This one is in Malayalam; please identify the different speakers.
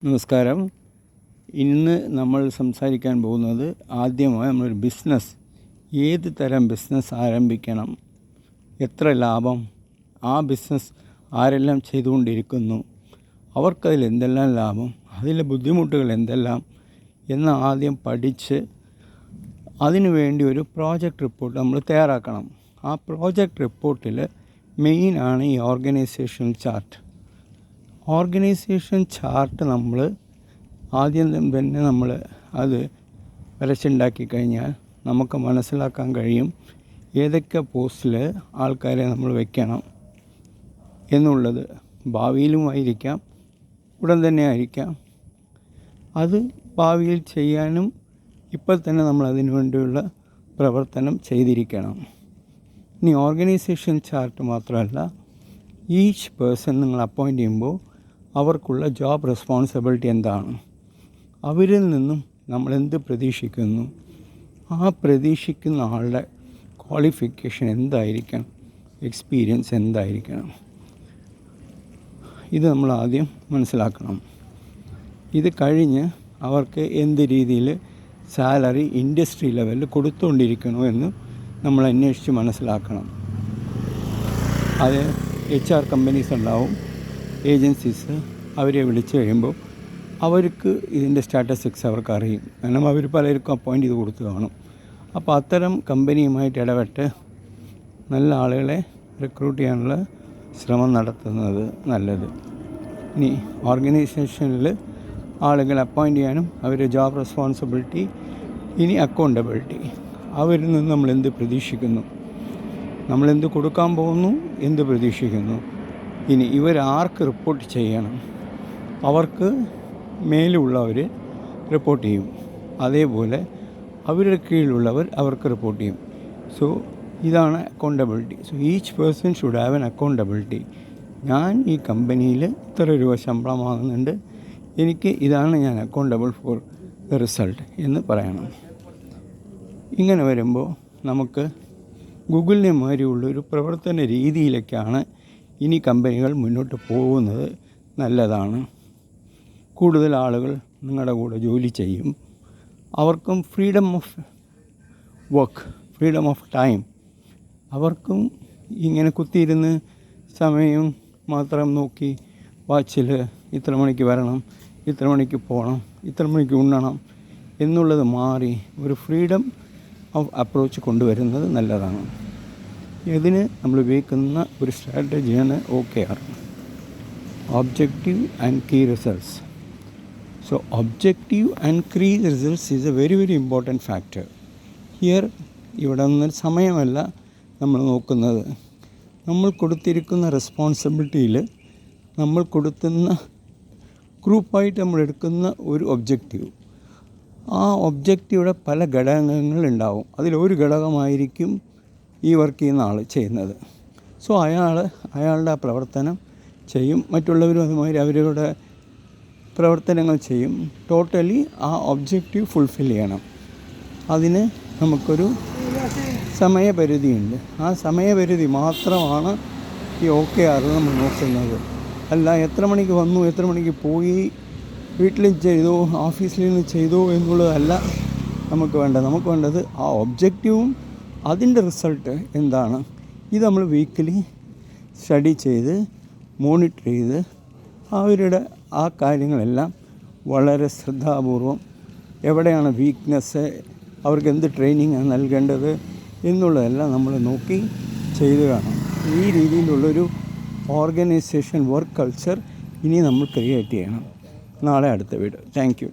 Speaker 1: നമസ്കാരം. ഇന്ന് നമ്മൾ സംസാരിക്കാൻ പോകുന്നത് ആദ്യമായി നമ്മളൊരു ബിസിനസ്, ഏത് തരം ബിസിനസ് ആരംഭിക്കണം, എത്ര ലാഭം, ആ ബിസിനസ് ആരെല്ലാം ചെയ്തുകൊണ്ടിരിക്കുന്നു, അവർക്കതിൽ എന്തെല്ലാം ലാഭം, അതിലെ ബുദ്ധിമുട്ടുകൾ എന്തെല്ലാം എന്ന് ആദ്യം പഠിച്ച് അതിനു വേണ്ടി ഒരു പ്രോജക്റ്റ് റിപ്പോർട്ട് നമ്മൾ തയ്യാറാക്കണം. ആ പ്രോജക്റ്റ് റിപ്പോർട്ടിൽ മെയിനാണ് ഈ ഓർഗനൈസേഷൻ ചാർട്ട്. ഓർഗനൈസേഷൻ ചാർട്ട് നമ്മൾ ആദ്യം തന്നെ നമ്മൾ അത് വരച്ചുണ്ടാക്കി കഴിഞ്ഞാൽ നമുക്ക് മനസ്സിലാക്കാൻ കഴിയും ഏതൊക്കെ പോസ്റ്റിൽ ആൾക്കാരെ നമ്മൾ വയ്ക്കണം എന്നുള്ളത്. ഭാവിയിലും ആയിരിക്കാം, ഉടൻ തന്നെ ആയിരിക്കാം. അത് ഭാവിയിൽ ചെയ്യാനും ഇപ്പോൾ തന്നെ നമ്മൾ അതിനു വേണ്ടിയുള്ള പ്രവർത്തനം ചെയ്തിരിക്കണം. ഇനി ഓർഗനൈസേഷൻ ചാർട്ട് മാത്രമല്ല, ഈച്ച് പേഴ്സൺ നിങ്ങൾ അപ്പോയിൻ്റ് ചെയ്യുമ്പോൾ അവർക്കുള്ള ജോബ് റെസ്പോൺസിബിലിറ്റി എന്താണ്, അവരിൽ നിന്നും നമ്മളെന്ത് പ്രതീക്ഷിക്കുന്നു, ആ പ്രതീക്ഷിക്കുന്ന ആളുടെ ക്വാളിഫിക്കേഷൻ എന്തായിരിക്കണം, എക്സ്പീരിയൻസ് എന്തായിരിക്കണം, ഇത് നമ്മൾ ആദ്യം മനസ്സിലാക്കണം. ഇത് കഴിഞ്ഞ് അവർക്ക് എന്ത് രീതിയിൽ സാലറി ഇൻഡസ്ട്രി ലെവലിൽ കൊടുത്തുകൊണ്ടിരിക്കണോ എന്ന് നമ്മൾ അന്വേഷിച്ച് മനസ്സിലാക്കണം. അത് HR കമ്പനീസ് ഉണ്ടാവും, ഏജൻസീസ്, അവരെ വിളിച്ച് കഴിയുമ്പോൾ അവർക്ക് ഇതിൻ്റെ സ്റ്റാറ്റിസ്റ്റിക്സ് അവർക്ക് അറിയും. കാരണം അവർ പലർക്കും അപ്പോയിൻ്റ് ചെയ്ത് കൊടുത്ത് കാണും. അപ്പോൾ അത്തരം കമ്പനിയുമായിട്ട് ഇടപെട്ട് നല്ല ആളുകളെ റിക്രൂട്ട് ചെയ്യാനുള്ള ശ്രമം നടത്തുന്നത് നല്ലത്. ഇനി ഓർഗനൈസേഷനിൽ ആളുകളെ അപ്പോയിൻ്റ് ചെയ്യാനും അവരുടെ ജോബ് റെസ്പോൺസിബിലിറ്റി, ഇനി അക്കൗണ്ടബിലിറ്റി, അവരിൽ നിന്ന് നമ്മളെന്ത് പ്രതീക്ഷിക്കുന്നു, നമ്മളെന്ത് കൊടുക്കാൻ പോകുന്നു, എന്ത് പ്രതീക്ഷിക്കുന്നു, ഇനി ഇവരാർക്ക് റിപ്പോർട്ട് ചെയ്യണം, അവർക്ക് മേലുള്ളവർ റിപ്പോർട്ട് ചെയ്യും, അതേപോലെ അവരുടെ കീഴിലുള്ളവർ അവർക്ക് റിപ്പോർട്ട് ചെയ്യും. സോ ഇതാണ് accountability. So each person should have an accountability. ഞാൻ ഈ കമ്പനിയിൽ ഇത്ര രൂപ ശമ്പളം വാങ്ങുന്നുണ്ട്, എനിക്ക് ഇതാണ് ഞാൻ അക്കൗണ്ടബിൾ ഫോർ ദ റിസൾട്ട് എന്ന് പറയണം. ഇങ്ങനെ വരുമ്പോൾ നമുക്ക് ഗൂഗിളിനെ മാതിരിയുള്ളൊരു പ്രവർത്തന രീതിയിലേക്കാണ് ഇനി കമ്പനികൾ മുന്നോട്ട് പോകുന്നത്. നല്ലതാണ്. കൂടുതൽ ആളുകൾ നിങ്ങളുടെ കൂടെ ജോലി ചെയ്യും. അവർക്കും freedom of work, freedom of time. അവർക്കും ഇങ്ങനെ കുത്തിയിരുന്ന് സമയം മാത്രം നോക്കി വാച്ചിൽ ഇത്ര മണിക്ക് വരണം, ഇത്ര മണിക്ക് പോകണം, ഇത്ര മണിക്ക് ഉണ്ണണം എന്നുള്ളത് മാറി ഒരു ഫ്രീഡം ഓഫ് അപ്രോച്ച് കൊണ്ടുവരുന്നത് നല്ലതാണ്. ഇതിന് നമ്മൾ ഉപയോഗിക്കുന്ന ഒരു സ്ട്രാറ്റജിയാണ് OKR, objective and key results. So objective and key results is a very very important factor here. ഇവിടെ നിന്ന് സമയമല്ല നമ്മൾ നോക്കുന്നത്, നമ്മൾ കൊടുത്തിരിക്കുന്ന റെസ്പോൺസിബിലിറ്റിയിൽ നമ്മൾ കൊടുക്കുന്ന ഗ്രൂപ്പായിട്ട് നമ്മൾ എടുക്കുന്ന ഒരു ഒബ്ജക്റ്റീവ്, ആ ഒബ്ജക്റ്റീവിടെ പല ഘടകങ്ങളുണ്ടാവും. അതിലൊരു ഘടകമായിരിക്കും ഈ വർക്ക് ചെയ്യുന്ന ആൾ ചെയ്യുന്നത്. സോ അയാളുടെ ആ പ്രവർത്തനം ചെയ്യും, മറ്റുള്ളവരും അതുമാതിരി അവരുടെ പ്രവർത്തനങ്ങൾ ചെയ്യും. ടോട്ടലി ആ ഒബ്ജക്റ്റീവ് ഫുൾഫിൽ ചെയ്യണം. അതിന് നമുക്കൊരു സമയപരിധിയുണ്ട്. ആ സമയപരിധി മാത്രമാണ് ഈ OKR നമ്മൾ നോക്കുന്നത്. അല്ല എത്ര മണിക്ക് വന്നു, എത്ര മണിക്ക് പോയി, വീട്ടിൽ ചെയ്തോ ഓഫീസിൽ നിന്ന് ചെയ്തോ എന്നുള്ളതല്ല നമുക്ക് വേണ്ടത്. നമുക്ക് വേണ്ടത് ആ ഒബ്ജക്റ്റീവും അതിൻ്റെ റിസൾട്ട് എന്താണ്. ഇത് നമ്മൾ വീക്കിലി സ്റ്റഡി ചെയ്ത് മോണിറ്റർ ചെയ്ത് അവരുടെ ആ കാര്യങ്ങളെല്ലാം വളരെ ശ്രദ്ധാപൂർവം, എവിടെയാണ് വീക്ക്നെസ്, അവർക്ക് എന്ത് ട്രെയിനിങ് നൽകേണ്ടത് എന്നുള്ളതെല്ലാം നമ്മൾ നോക്കി ചെയ്തു കാണും. ഈ രീതിയിലുള്ളൊരു ഓർഗനൈസേഷൻ വർക്ക് കൾച്ചർ ഇനി നമ്മൾ ക്രിയേറ്റ് ചെയ്യണം. നാളെ അടുത്ത വീഡിയോ. Thank you.